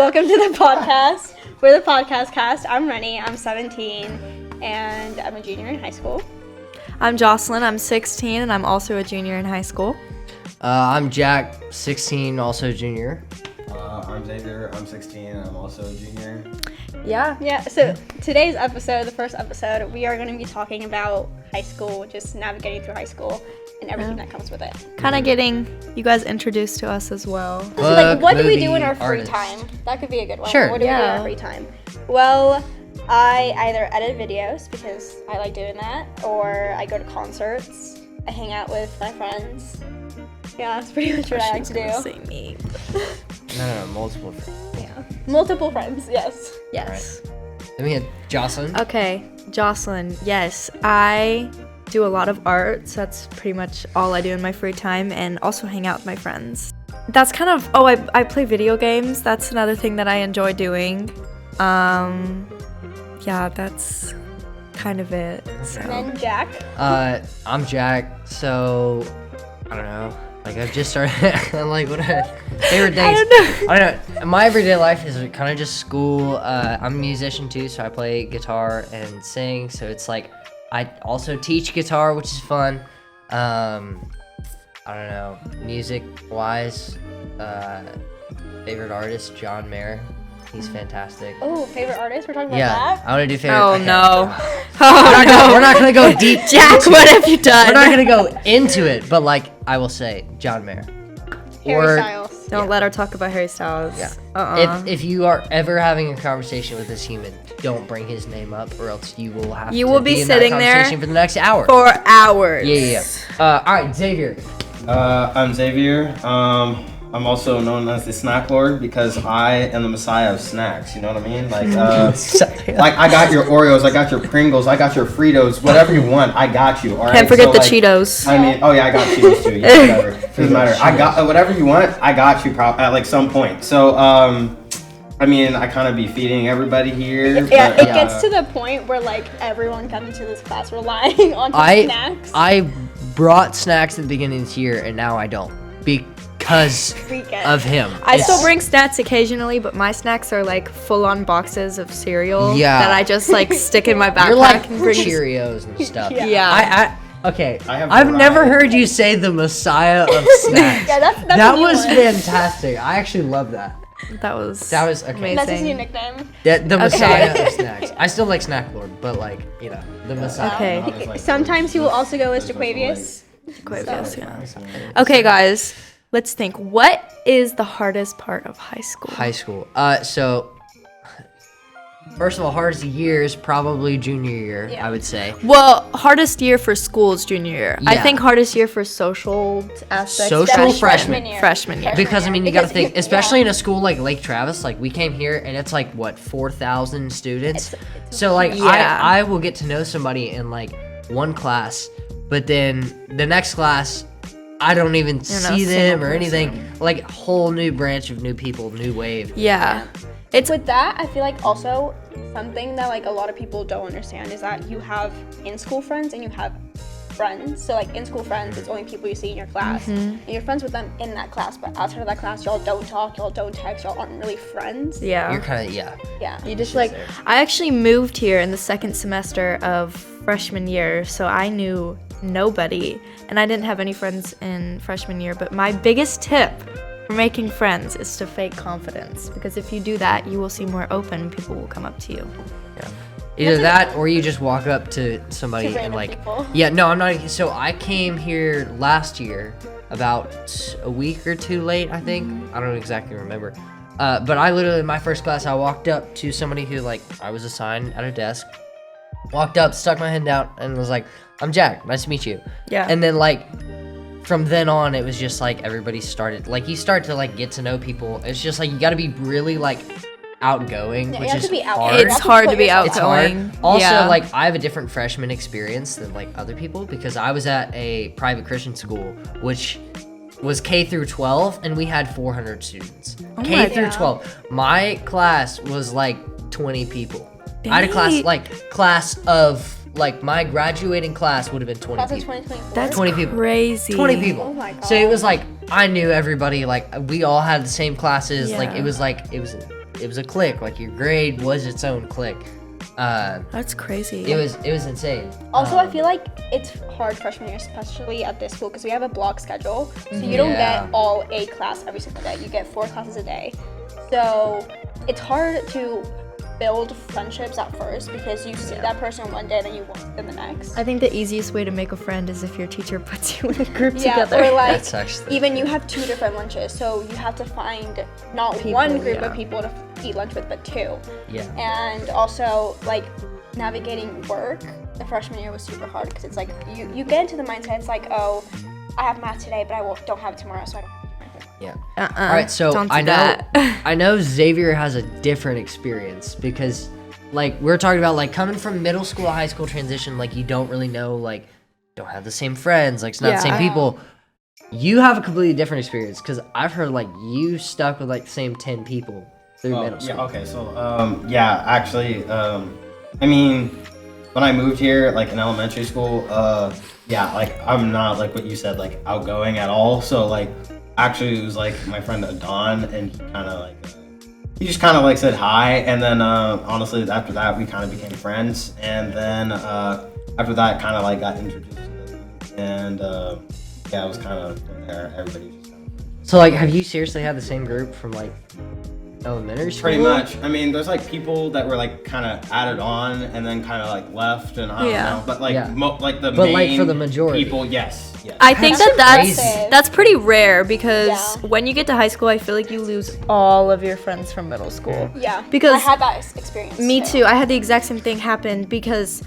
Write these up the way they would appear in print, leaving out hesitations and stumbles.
Welcome to the podcast. We're the podcast cast. I'm Reni. I'm 17, and I'm a junior in high school. I'm Jocelyn. I'm 16, and I'm also a junior in high school. I'm Jack, 16, also junior. I'm Xavier. I'm 16, and I'm also a junior. Yeah. So today's episode, the first episode, we are going to be talking about high school, just navigating through high school and everything that comes with it. Kind of getting you guys introduced to us as well. So, like, what do we do movie, in our free artists. time? That could be a good one. Sure. What do we do in our free time? Well, I either edit videos because I like doing that, or I go to concerts. I hang out with my friends. Yeah, that's pretty much what I like to do. Say me. No, multiple friends. Yeah. Multiple friends, yes. Yes. Then we had Jocelyn. Okay, Jocelyn. Yes, I do a lot of art, so that's pretty much all I do in my free time, and also hang out with my friends. That's kind of, I play video games. That's another thing that I enjoy doing. Yeah, that's kind of it. So. And then Jack. I'm Jack, so, I don't know. Like, I've just started, like, what are favorite things? I don't know. My everyday life is kind of just school. I'm a musician, too, so I play guitar and sing. So it's like, I also teach guitar, which is fun. I don't know. Music-wise, favorite artist, John Mayer. He's fantastic. Oh, favorite artist? We're talking about Yeah, that? I want to do favorite. Oh, okay. no. We're not gonna go deep. Jack, what have you done? We're not gonna go into it, but like I will say, John Mayer. Harry Styles. Don't let her talk about Harry Styles. Yeah. If you are ever having a conversation with this human, don't bring his name up, or else you will have You to will be in sitting that there conversation for the next hour. For hours. Yeah. All right, Xavier. I'm Xavier. I'm also known as the snack lord because I am the messiah of snacks. You know what I mean? Like, like I got your Oreos, I got your Pringles, I got your Fritos, whatever you want, I got you. All right. Can't forget So, the like, Cheetos. I mean, oh yeah, I got Cheetos too. Yeah, whatever. Doesn't matter. I got whatever you want. I got you at like some point. So, I mean, I kind of be feeding everybody here. Yeah, but, it gets to the point where, like, everyone comes into this class relying on snacks. I brought snacks at the beginning of this year, and now I don't because of him. I still bring snacks occasionally, but my snacks are like full-on boxes of cereal that I just like stick in my backpack. You're like and bring Cheerios and stuff. Yeah. Okay, have I've never variety. heard you say the messiah of snacks. Yeah, that's That a new was one. fantastic. I actually love that. That was okay. amazing. That's his new nickname. The messiah of snacks. I still like snack lord, but like, you know, the messiah. Okay. Sometimes he will also go as Jaquavius. Jaquavius, yeah. Okay, guys, let's think. What is the hardest part of high school? High school. So first of all, hardest year is probably junior year, I would say. Well, hardest year for school is junior year. I Yeah. think hardest year for social aspects. Social freshman freshman. Freshman year. Because I mean, you got to Because think, you- especially in a school like Lake Travis, like we came here and it's like what 4,000 students. So like Yeah. I will get to know somebody in like one class, but then the next class I don't even see them or anything. Like whole new branch of new people, new wave. Yeah. With that, I feel like also something that like a lot of people don't understand is that you have in-school friends and you have friends. So like in-school friends, it's only people you see in your class. And you're friends with them in that class, but outside of that class, y'all don't talk, y'all don't text, y'all aren't really friends. Yeah. You're kind of Yeah. You just like, I actually moved here in the second semester of freshman year, so I knew nobody, and I didn't have any friends in freshman year, but my biggest tip for making friends is to fake confidence, because if you do that, you will seem more open, people will come up to you. Either that or you just walk up to somebody To and random like people. yeah, no, I'm not. So I came here last year about a week or two late, I think. I don't exactly remember. But I literally in my first class I walked up to somebody who like I was assigned at a desk. Walked up, stuck my hand out and was like, "I'm Jack. Nice to meet you." Yeah. And then like from then on it was just like everybody started like you start to like get to know people. It's just like you got to be really like outgoing, Yeah, which you have is to be hard. outgoing. It's hard to be It's hard. outgoing. Also, Yeah. like I have a different freshman experience than like other people because I was at a private Christian school, which was K through 12, and we had 400 students. K my through God. 12. My class was like 20 people. I had a Dang. class of like my graduating class would have been 20 Class of people. 2024. That's 20 people. crazy. 20 people. Oh my So it God. was like I knew everybody. Like we all had the same classes. Like Yeah. it was it was a clique. Like your grade was its own clique. That's crazy. It was insane. Also, I feel like it's hard freshman year, especially at this school, because we have a block schedule. So you don't get all a class every single day. You get 4 classes a day. So it's hard to build friendships at first because you see that person one day, then you won't see them the next. I think the easiest way to make a friend is if your teacher puts you in a group Yeah, together. or like That's actually- even you have 2 different lunches, so you have to find not People, one group yeah. of people to eat lunch with, but 2. Yeah. And also like navigating work, the freshman year was super hard because it's like you get into the mindset. It's like, oh, I have math today, but don't have it tomorrow, so I don't have to do anything. Yeah. Uh-uh. All right, so Don't do I know that. I know Xavier has a different experience because like we're talking about like coming from middle school to high school transition, like you don't really know, like don't have the same friends, like it's not the same Yeah. people. You have a completely different experience because I've heard like you stuck with like the same 10 people through middle school. Yeah, okay, so actually, I mean, when I moved here, like in elementary school, yeah, like I'm not like what you said, like outgoing at all. So like, actually, it was like my friend Adon, and he just kind of like said hi, and then honestly, after that, we kind of became friends, and then after that, kind of like got introduced to them, and yeah, it was kind of from there. Everybody just kind of. So like, have you seriously had the same group from like elementary school? Pretty much. I mean, there's like people that were like kind of added on and then kind of like left, and I don't know. But like, Yeah. like the But, main like, for the majority. people, yes. I think That's that's crazy. that's pretty rare because Yeah. when you get to high school, I feel like you lose all of your friends from middle school. Yeah, Because I had that experience. Me too. I had the exact same thing happen because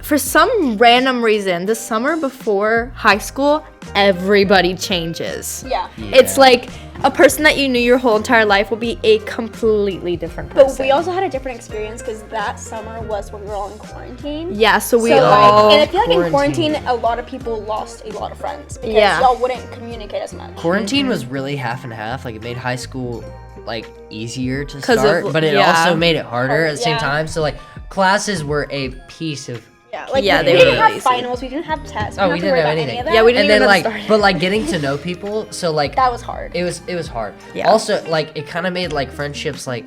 for some random reason, the summer before high school, everybody changes. Yeah. It's like a person that you knew your whole entire life will be a completely different person. But we also had a different experience because that summer was when we were all in quarantine. Yeah, so we So, all and I feel like in quarantine. quarantine, a lot of people lost a lot of friends because Yeah. y'all wouldn't communicate as much. Quarantine was really half and half. Like it made high school like easier to 'Cause start, of- but it yeah. also made it harder at the same Yeah. time. So like classes were a piece of Yeah, like Yeah, we they were didn't really have easy. finals, we didn't have tests, Oh, we we didn't have to worry didn't have about any anything. of that. Yeah, we didn't and even then know like the start. but like getting to know people. So like That was hard. it was hard. Yeah. Also like it kind of made like friendships like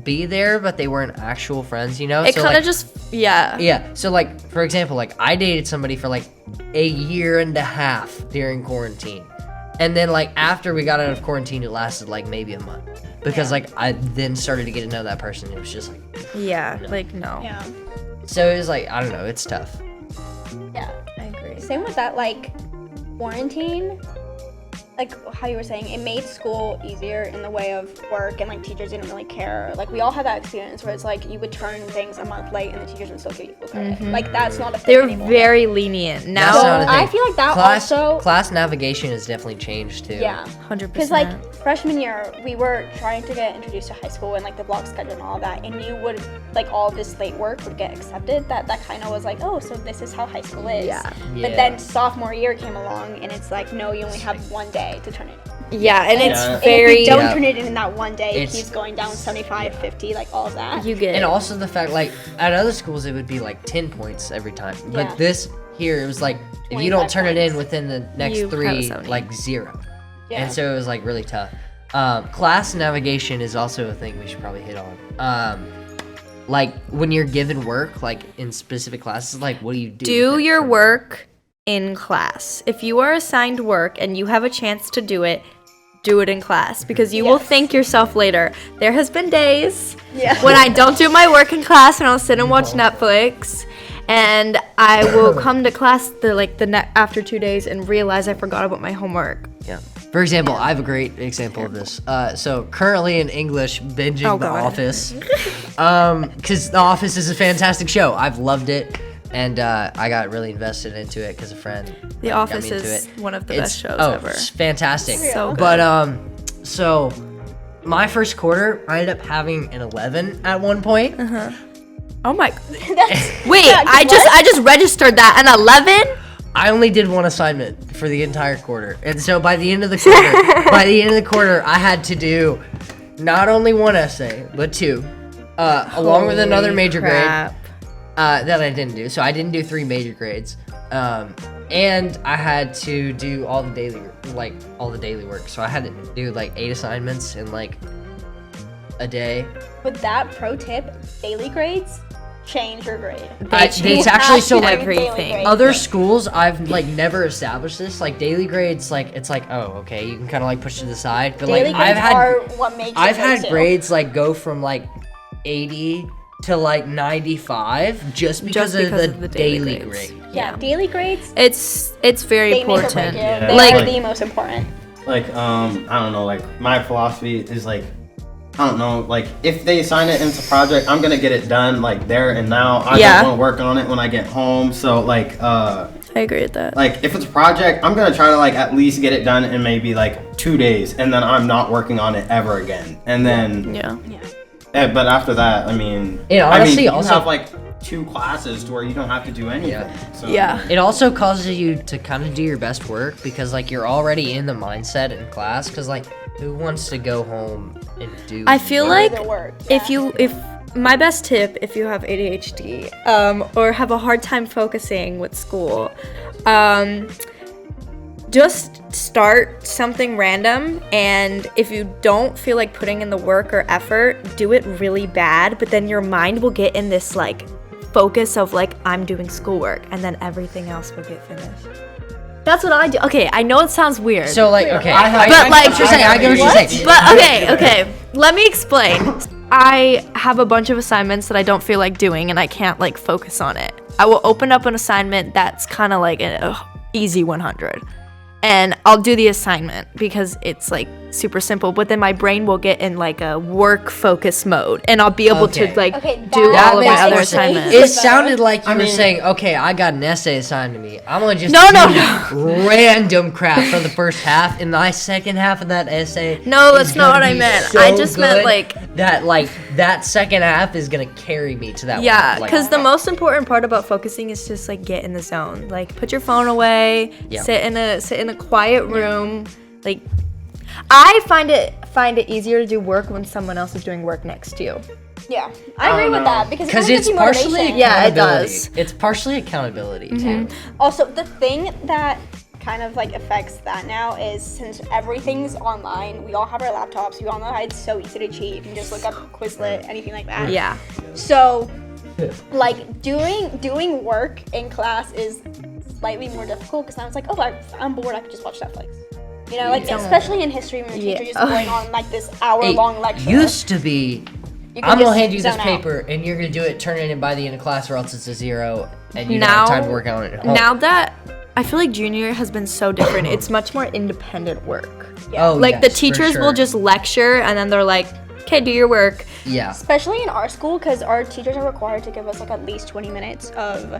be there, but they weren't actual friends. You know. it So, kind of like, just yeah. So like for example, like I dated somebody for like a year and a half during quarantine. And then like after we got out of quarantine it lasted like maybe a month. Because like I then started to get to know that person. It was just like Yeah, like no. Yeah. so it was like I don't know, it's tough. Yeah. I agree. Same with that, like, quarantine, like how you were saying, it made school easier in the way of work and like teachers didn't really care. Like we all had that experience where it's like you would turn things a month late and the teachers would still give you full credit. Like that's not a thing They were anymore. very lenient. That's Now not a thing. I feel like that class, also class navigation has definitely changed too. yeah. 100%. Because like freshman year, we were trying to get introduced to high school and like the block schedule and all that, and you would like all this late work would get accepted. That kind of was like, oh, so this is how high school is. Yeah. But Yeah. then sophomore year came along, and it's like, no, you only have one day to turn it in. yeah, and it's Yeah. And if very you don't Yeah. turn it in that one day, it It's- keeps going down 75, 50, like all of that. you get And also the fact like at other schools it would be like 10 points every time. Yeah. But this here it was like if you don't 25 turn it in points. within the next You have a 3 70. like 0. Yeah. And so it was like really tough. Class navigation is also a thing we should probably hit on. Like when you're given work, like in specific classes, like what do you do? do with it? your work in class. If you are assigned work and you have a chance to do it in class because you will Yes. thank yourself later. There has been days Yeah. when I don't do my work in class and I'll sit and watch Netflix and I will come to class after 2 days and realize I forgot about my homework. Yeah. For example, I have a great example of this. So currently in English, binging Oh, The God. Office. Because The Office is a fantastic show. I've loved it. And I got really invested into it because a friend The got Office me into is it. one of the It's- best shows oh, ever. It's fantastic. So good. But so my first quarter, I ended up having an 11 at one point. Oh my That's, Wait, Yeah, I just registered that an 11? I only did one assignment for the entire quarter, and so by the end of the quarter, I had to do not only one essay but 2, along with another Holy major crap. grade that I didn't do. So I didn't do 3 major grades, and I had to do all the daily work. So I had to do like 8 assignments in like a day. With that pro tip, daily grades change your grade. It's actually so like everything. other schools I've like never established this like daily grades like it's like oh okay you can kind of like push to the side but Daily like grades are what makes I've your grades had too. grades like go from like 80 to like 95 just because of the daily grades. grade. Yeah, daily grades. It's very They make or break important. you. Yeah. They Like- are the most important. Like I don't know, like my philosophy is like I don't know, like if they assign it into project, I'm gonna get it done like there and now. I Yeah. don't want to work on it when I get home. So like I agree with that. like if it's a project, I'm gonna try to like at least get it done in maybe like 2 days, and then I'm not working on it ever again. And then Yeah. but after that, I mean, honestly you also have like 2 classes to where you don't have to do anything. Yeah. So, Yeah. It also causes you to kind of do your best work because like you're already in the mindset in class because like who wants to go home and do I feel Do like the work. if my best tip if you have ADHD or have a hard time focusing with school, just start something random, and if you don't feel like putting in the work or effort, do it really bad, but then your mind will get in this like focus of like I'm doing schoolwork and then everything else will get finished. That's what I do. Okay, I know it sounds weird. so like okay I have- But, like- what you're saying, I get what you're saying. But okay, let me explain. I have a bunch of assignments that I don't feel like doing and I can't like focus on it. I will open up an assignment that's kind of like an easy 100. And I'll do the assignment because it's like super simple, but then my brain will get in like a work focus mode and I'll be able Okay. to like Okay, do that all of makes my other more sense. assignments. It sounded like you I were mean- saying, okay, I got an essay assigned to me. I'm gonna just No, do random crap for the first half, and my second half of that essay. No, is that's not gonna what I be meant. so I just meant, good that second half is gonna carry me to that. Yeah, one. Like, because the most important part about focusing is just like get in the zone. Like put your phone away, Yeah. sit in a quiet room. Like I find it easier to do work when someone else is doing work next to you. Yeah, I agree don't with know. that because because it it's gives you partially motivation. Yeah, it accountability. does. It's partially accountability too. Also, the thing that kind of like affects that now is since everything's online, we all have our laptops. We all know how it's so easy to cheat. You can just look up Quizlet, anything like that. Yeah. So, like doing work in class is slightly more difficult because now it's like, oh, I'm bored. I could just watch Netflix. You know, like especially in history when your teacher just going on like this hour-long lecture. Used to be. You can I'm gonna just hand you this zone out. paper, and you're gonna do it, turn it in by the end of class, or else it's a 0, and you don't Now- have time to work on it at home. Now that I feel like junior year has been so different. It's much more independent work. oh, Like the yes, for teachers sure. will just lecture and then they're like, "Okay, do your work." Yeah, Especially in our school, because our teachers are required to give us like at least 20 minutes of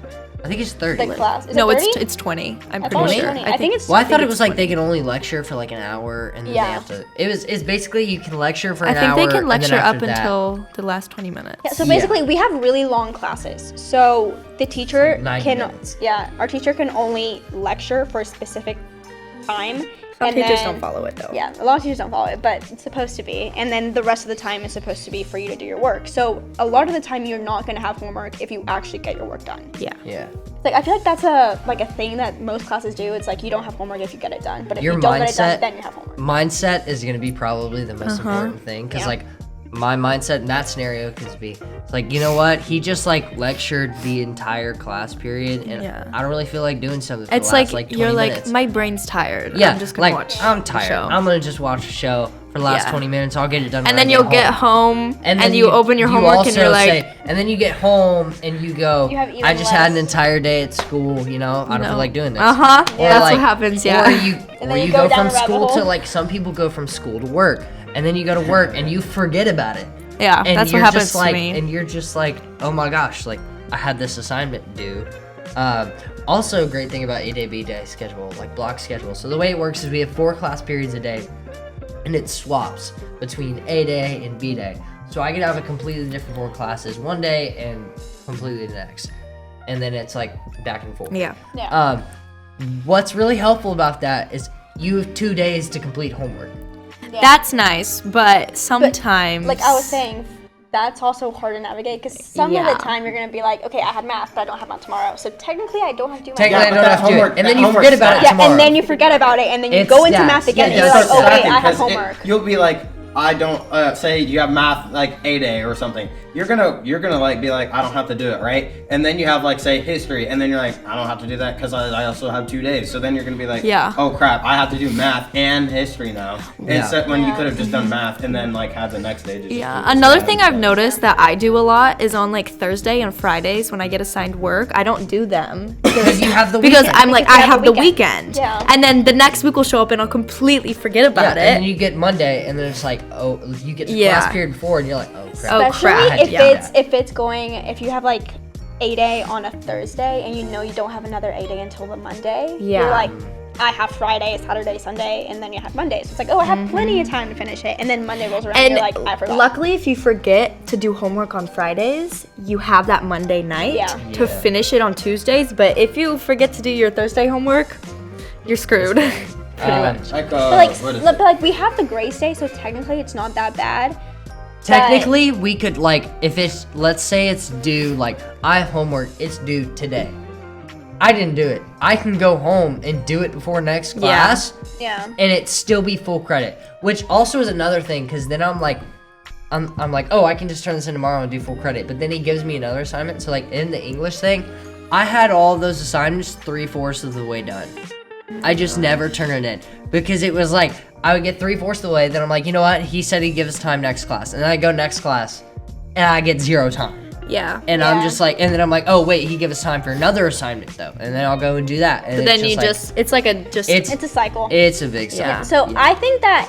I think it's 30. the class. Is No, it 30? it's 20. I'm I pretty thought it was sure. 20. I think it's. Well, I thought it it's was like 20. they can only lecture for like an hour, and then Yeah. they have to. It's basically you can lecture for I an think hour. they can and lecture then up after that- until the last 20 minutes. Yeah, so basically, we have really long classes. So the teacher Like 90 can, minutes. our teacher can only lecture for a specific time. Some and teachers then- don't follow it though. Yeah, a lot of teachers don't follow it, but it's supposed to be. And then the rest of the time is supposed to be for you to do your work. So a lot of the time, you're not going to have homework if you actually get your work done. Yeah. Yeah. Like I feel like that's a thing that most classes do. It's like you don't have homework if you get it done, but if Your you don't get it mindset- done, then you have homework. Mindset is gonna be probably the most important thing, because Yeah. like my mindset in that scenario could be it's like, you know what, he just like lectured the entire class period, and Yeah. I don't really feel like doing something for It's the last, like 20 you're like minutes. my brain's tired. Yeah, I'm just gonna like watch. I'm the tired. show. I'm gonna just watch a show for the last Yeah. 20 minutes. I'll get it done. and when then I you'll get home and, then you open your you homework and you're also like, say- and then you get home and you go, You have even I just had an less- entire day at school, you know, I don't feel like doing this. Uh huh. Or That's like- what happens. Yeah. Or you, And or then you you go go down from a rabbit school to hole. like some people go from school to work, and then you go to work and you forget about it. yeah. And That's what you're happens just like, to me. and you're just like, oh my gosh, like I had this assignment due. Also, a great thing about A day, B day schedule, like block schedule. So the way it works is we have 4 class periods a day, and it swaps between A day and B day. So I could have a completely different 4 classes one day and completely the next, and then it's like back and forth. Yeah. Yeah. What's really helpful about that is you have 2 days to complete homework. Yeah. That's nice, but sometimes. Like I was saying, that's also hard to navigate because some of Yeah. the time you're gonna be like, okay, I had math, but I don't have math tomorrow, so technically I don't have to do my Technically, math. I but don't that have to do it, homework- and that then you homework forget about it stacks. Yeah, tomorrow. and then you forget about it, and then you It's go into stacks. math again, Yeah, and it you're like, does okay, stack I have because homework. you'll be like, I don't say you have math like 8A or something, you're gonna like be like, I don't have to do it, right? And then you have like say history, and then you're like, I don't have to do that because I also have 2 days. So then you're gonna be like, oh crap, I have to do math and history now. Instead when you could have just done math and then like had the next day to just Another thing I've noticed that I do a lot is on like Thursday and Fridays when I get assigned work, I don't do them because you have the weekend. Because I'm like, I have the weekend. Yeah. And then the next week will show up and I'll completely forget about it. And then you get Monday and then it's like, oh, you get the class period before and you're like, oh crap. Especially if you have like 8A on a Thursday and you know you don't have another 8A until the Monday. You're like, I have Friday, Saturday, Sunday, and then you have Monday. So it's like, oh, I have plenty of time to finish it. And then Monday rolls around and you're like, I forgot. Luckily, if you forget to do homework on Fridays, you have that Monday night to finish it on Tuesdays. But if you forget to do your Thursday homework, you're screwed. Pretty much. But like we have the grace day, so technically it's not that bad. Technically, we could like, if it's, let's say it's due, like, I have homework, it's due today. I didn't do it. I can go home and do it before next class. Yeah. And it still be full credit, which also is another thing, because then I'm like, oh, I can just turn this in tomorrow and do full credit. But then he gives me another assignment. So like in the English thing, I had all of those assignments 3/4 of the way done. I just never turn it in because it was like, I would get 3/4 of the way. Then I'm like, you know what? He said he'd give us time next class. And then I go next class and I get 0 time. Yeah. And I'm just like, and then I'm like, oh wait, he gave us time for another assignment though, and then I'll go and do that. And but then it's like it's a cycle. It's a big cycle. Yeah. So I think that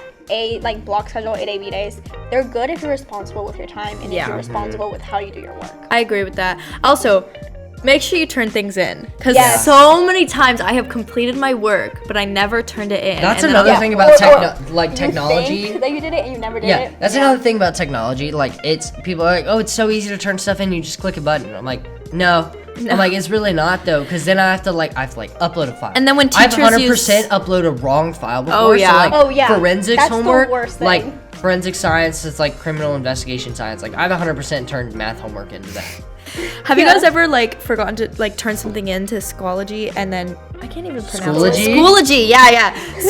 block schedule 8 days, they're good if you're responsible with your time and if you're responsible with how you do your work. I agree with that. Also, make sure you turn things in, because so many times I have completed my work, but I never turned it in. That's another thing about technology. You think that you did it and you never did it. Yeah, that's another thing about technology. Like, it's people are like, oh, it's so easy to turn stuff in. You just click a button. I'm like, no. I'm like, it's really not though, because then I have to upload a file. And then when teachers I've 100% upload a wrong file before. Oh yeah. So, forensics that's homework, the worst thing. like forensic science, it's like criminal investigation science. Like I've 100% turned math homework into that. Have you guys ever forgotten to turn something into Schoology and then I can't even pronounce it. Schoology?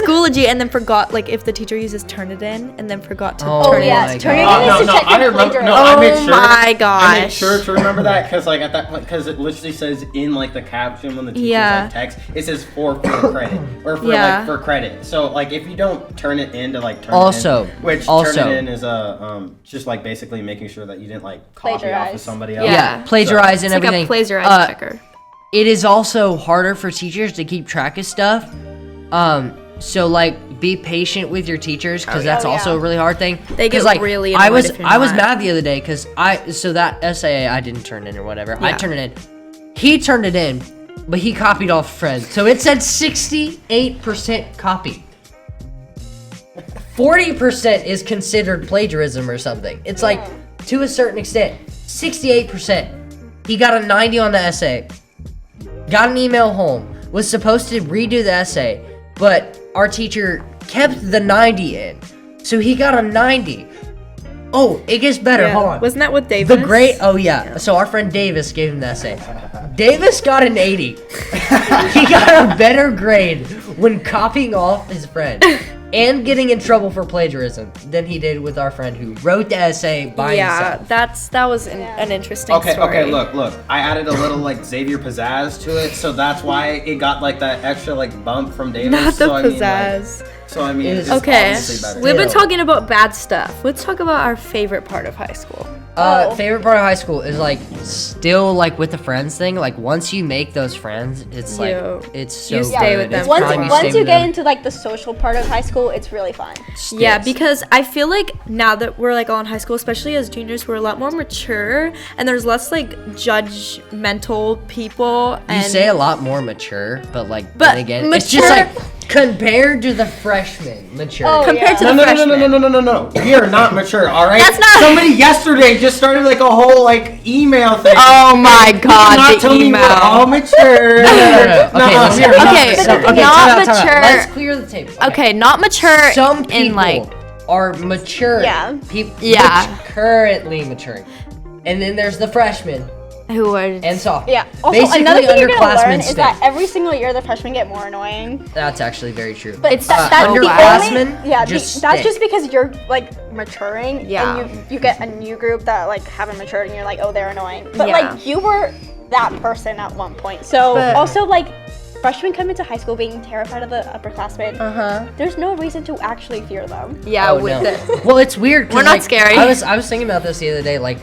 Schoology, and then forgot if the teacher uses Turnitin and then forgot to turn it. Turnitin is to check your plagiarism. Oh my gosh! I make sure to remember that because at that point, because it literally says in the caption when the teacher's text, it says for credit or for credit. So if you don't turn it in to turn it in is just basically making sure that you didn't copy off of somebody else. Yeah, plagiarize and everything. Like a plagiarize checker. It is also harder for teachers to keep track of stuff. So be patient with your teachers because that's also a really hard thing. They get really annoyed I was mad the other day because that essay I didn't turn in or whatever. I turned it in. He turned it in, but he copied off friends. So it said 68% copy. 40% is considered plagiarism or something. It's to a certain extent. 68%. He got a 90 on the essay. Got an email home. Was supposed to redo the essay, but our teacher kept the 90 in. So he got a 90. Oh, it gets better. Yeah. Hold on. Wasn't that with Davis? Oh yeah. So our friend Davis gave him the essay. Davis got an 80. He got a better grade when copying off his friend and getting in trouble for plagiarism than he did with our friend who wrote the essay by himself. Yeah, that was an interesting story. Okay, look. I added a little Xavier pizzazz to it, so that's why it got that extra bump from Davis. Not the pizzazz. It's okay, obviously better. We've been talking about bad stuff. Let's talk about our favorite part of high school. Favorite part of high school is still with the friends thing. Once you make those friends, it's it's so you stay with them. Once you get into the social part of high school, it's really fun. Yeah, because I feel now that we're all in high school, especially as juniors, we're a lot more mature and there's less judgmental people. You say a lot more mature, but then again, mature, it's just compared to the freshmen, mature. Compared to the freshmen. No. We are not mature, all right? That's not. Somebody yesterday just started a whole email thing. Oh my God, the email. We're all mature. No. Okay, not mature. Let's clear the table. Okay, not mature. Some people are mature. Yeah. People currently maturing. And then there's the freshmen Who are and sophomore. Yeah. Also, Basically, another thing you're gonna underclassmen learn is stink. that every single year the freshmen get more annoying. That's actually very true. But It's that's so the underclassmen only, yeah, just that's stink. just because you're like maturing, Yeah. and you get a new group that like haven't matured, and you're like, oh, they're annoying. But Yeah. like you were that person at one point. So But- also like freshmen come into high school being terrified of the upperclassmen. Uh-huh. There's no reason to actually fear them. Yeah, Oh, with no. the Well, it's weird. 'Cause, We're not like, scary. I was thinking about this the other day. Like,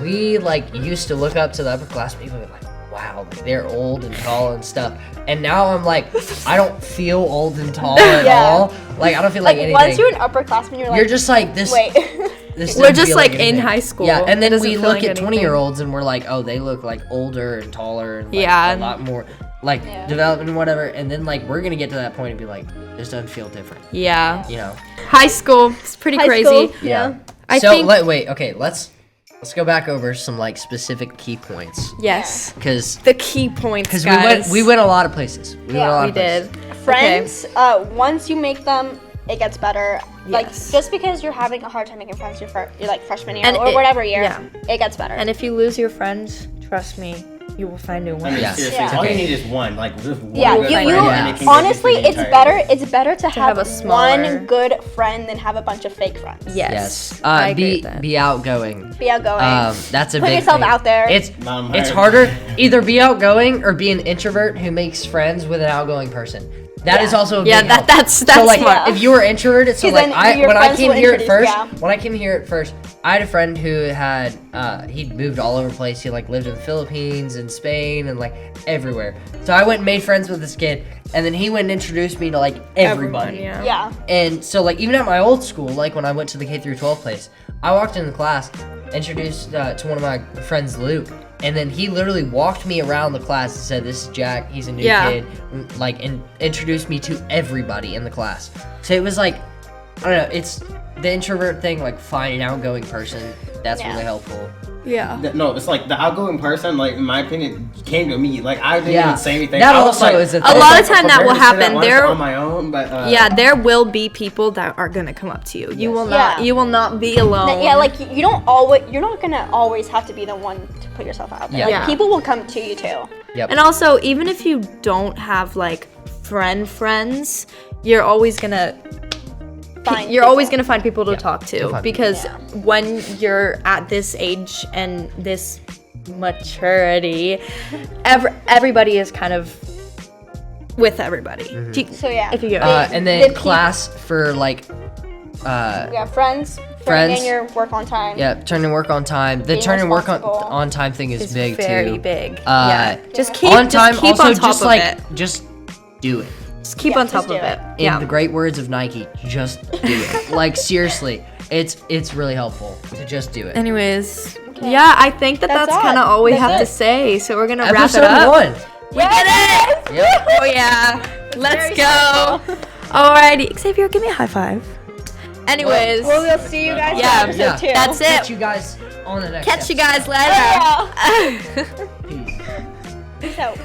we like used to look up to the upperclassmen people and be like, wow, like, they're old and tall and stuff. And now I'm like, I don't feel old and tall at Yeah. all. Like, I don't feel like anything. Once you're an upperclassman, you're like, You're just like this. wait. This We're doesn't just feel like in anything. high school. Yeah, and It then doesn't we feel look like at anything. 20-year-olds and we're like, oh, they look like older and taller and like, Yeah. a lot more like Yeah. development and whatever. And then like we're gonna get to that point and be like, this doesn't feel different. Yeah. You know? High school, it's pretty High crazy. school, yeah. I so think wait, okay, let's go back over some like specific key points yes. because The key points, we guys. went a lot of places. We went a lot We of places. did. Friends, once you make them, it gets better. Like Yes. just because you're having a hard time making friends your like freshman year And or it- whatever year, yeah. it gets better. And if you lose your friends, trust me, you will find new I ones. mean, Yeah. seriously, Yeah. all Okay. you need is one. Like, just one yeah, good you friend, and it can get you honestly, through the it's entire better. year. It's better to have have a smaller- one good friend than have a bunch of fake friends. Yes. Yes. I agree with that. Be outgoing. Be outgoing. That's a Put big yourself thing. out there. It's Not it's hard. harder either be outgoing or be an introvert who makes friends with an outgoing person. That is Yeah. also a Yeah, big help. that's So like smart. if you were introverted, so 'Cause like then your when I friends came will here at introduce- first, yeah. when I came here at first, I had a friend who had he'd moved all over the place. He like lived in the Philippines and Spain and like everywhere. So I went and made friends with this kid, and then he went and introduced me to like everybody. Yeah. yeah. And so like even at my old school, like when I went to the K through 12 place, I walked into class, introduced to one of my friends, Luke, and then he literally walked me around the class and said, "This is Jack. He's a new Yeah. kid," like and introduced me to everybody in the class. So it was like, I don't know, it's the introvert thing, like finding an outgoing person. That's Yeah. really helpful. Yeah. No, it's like the outgoing person, like in my opinion, came to me. Like I didn't Yeah. even say anything. That I was, also like, is a I was, thing. A lot like, of time that prepared will to sit at happen. once There- on my own, but Yeah, there will be people that are gonna come up to you. You will not. Yeah. You will not be alone. Yeah, like you don't always. You're not gonna always have to be the one to put yourself out there. Yeah. Like Yeah. people will come to you too. Yep. And also, even if you don't have like friends, you're always gonna Find you're always people. gonna find people to Yeah. talk to find because Yeah. when you're at this age and this maturity, everybody is kind of with everybody. So yeah. If you go. And then the peop- class for like Yeah, friends. Friends. In your work on time. yeah, turn and work on time. The Being turn and work responsible. on time thing is It's big very too. big. Uh, Yeah. Just keep on time, Just keep also on top just of like it. just do it. Just keep Yeah, on top just of do it. In Yeah. the great words of Nike, just do it. Like seriously, it's really helpful to just do it. Anyways, yeah, I think that's That's kind of all we That's have to it. say. So we're gonna Episode wrap it up. 1. We did it! Yep. Oh yeah. Let's Very go. Alrighty, Xavier, give me a high five. Anyways, Well, we'll see you guys Yeah, in episode 2. that's Catch it. you guys on the next. Catch you episode. guys later. Yeah. Peace. Peace out.